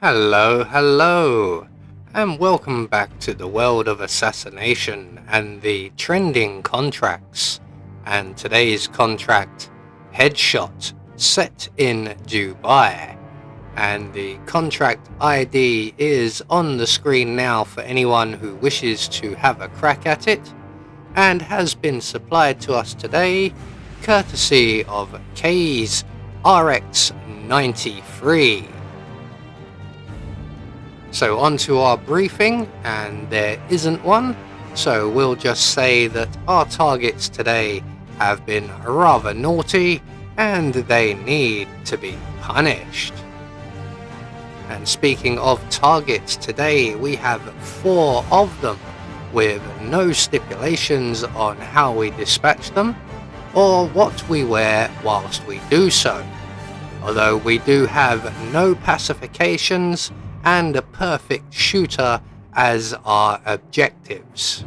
Hello, and welcome back to the world of assassination and the trending contracts. And today's contract, Headshot, set in Dubai. And the contract ID is on the screen now for anyone who wishes to have a crack at it, and has been supplied to us today, courtesy of K's RX93. So on to our briefing, and there isn't one, so we'll just say that our targets today have been rather naughty and they need to be punished. And speaking of targets, today we have 4 of them with no stipulations on how we dispatch them or what we wear whilst we do so, although we do have no pacifications and a perfect shooter as our objectives.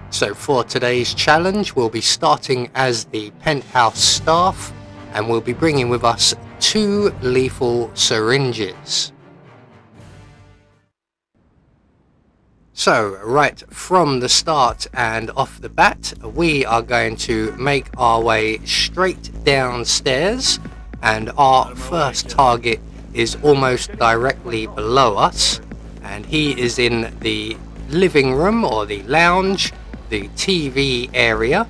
So for today's challenge, we'll be starting as the penthouse staff, and we'll be bringing with us 2 lethal syringes. So right from the start and off the bat, we are going to make our way straight downstairs, and our first target is almost directly below us, and he is in the living room or the lounge, the TV area,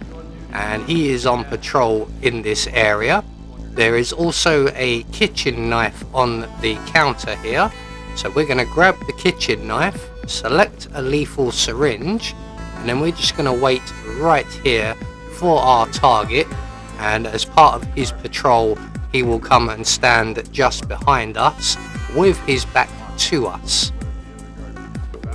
and he is on patrol in this area. There is also a kitchen knife on the counter here, so we're going to grab the kitchen knife, select a lethal syringe, and then we're just going to wait right here for our target, and as part of his patrol he will come and stand just behind us with his back to us.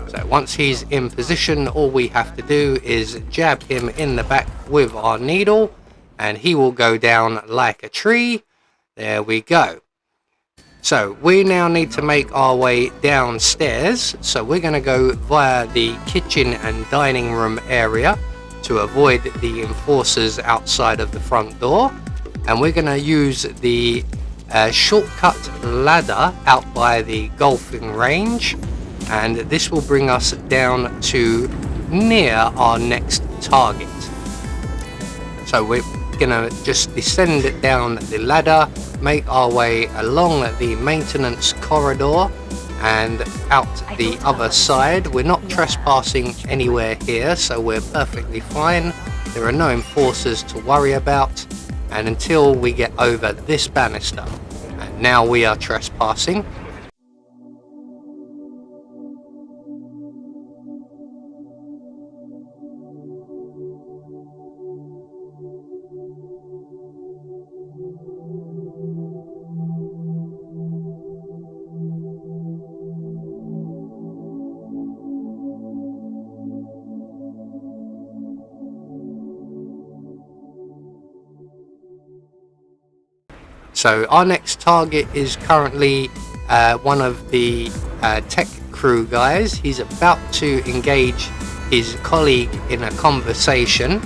So once he's in position, all we have to do is jab him in the back with our needle and he will go down like a tree. There we go. So we now need to make our way downstairs, so we're going to go via the kitchen and dining room area to avoid the enforcers outside of the front door. And we're going to use the shortcut ladder out by the golfing range, and this will bring us down to near our next target. So we're going to just descend it down the ladder, make our way along the maintenance corridor and out the other side. We're not trespassing anywhere here, so we're perfectly fine. There are no enforcers to worry about. And until we get over this banister, and now we are trespassing. So our next target is currently one of the tech crew guys. He's about to engage his colleague in a conversation.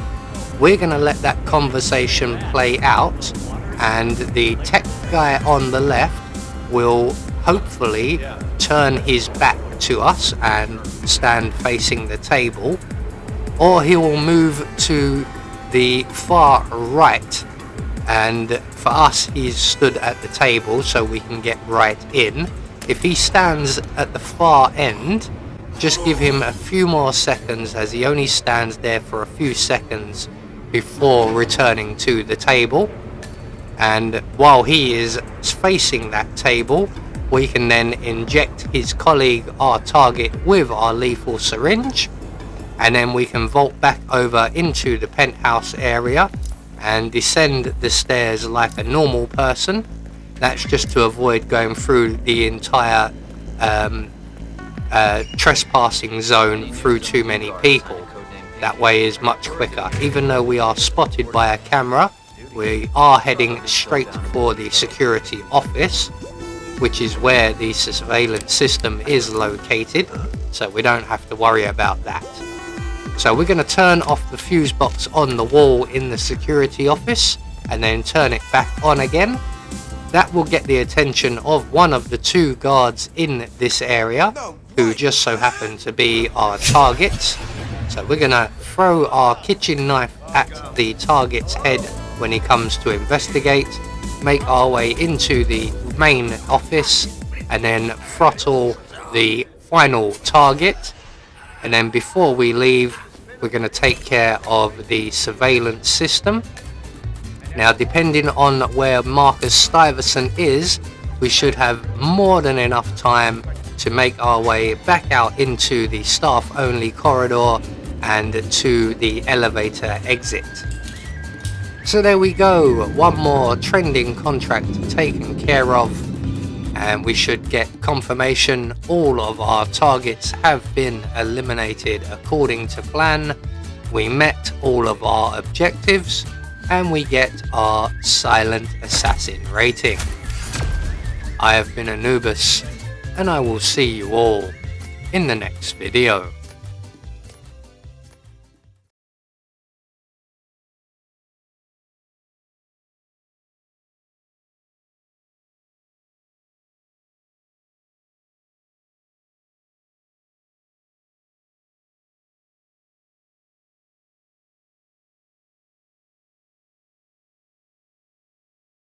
We're going to let that conversation play out, and the tech guy on the left will hopefully turn his back to us and stand facing the table, or he will move to the far right. And for us, he's stood at the table so we can get right in. If he stands at the far end, just give him a few more seconds, as he only stands there for a few seconds before returning to the table. And while he is facing that table, we can then inject his colleague, our target, with our lethal syringe, and then we can vault back over into the penthouse area and descend the stairs like a normal person. That's just to avoid going through the entire trespassing zone through too many people. That way is much quicker. Even though we are spotted by a camera, we are heading straight for the security office, which is where the surveillance system is located, so we don't have to worry about that. So we're going to turn off the fuse box on the wall in the security office and then turn it back on again. That will get the attention of one of the 2 guards in this area, who just so happen to be our targets. So we're gonna throw our kitchen knife at the target's head when he comes to investigate, make our way into the main office, and then throttle the final target. And then before we leave, we're going to take care of the surveillance system. Now, depending on where Marcus Stuyvesant is, we should have more than enough time to make our way back out into the staff-only corridor and to the elevator exit. So there we go, one more trending contract taken care of, and we should get confirmation all of our targets have been eliminated according to plan. We met all of our objectives, and we get our Silent Assassin rating. I have been Anubis, and I will see you all in the next video.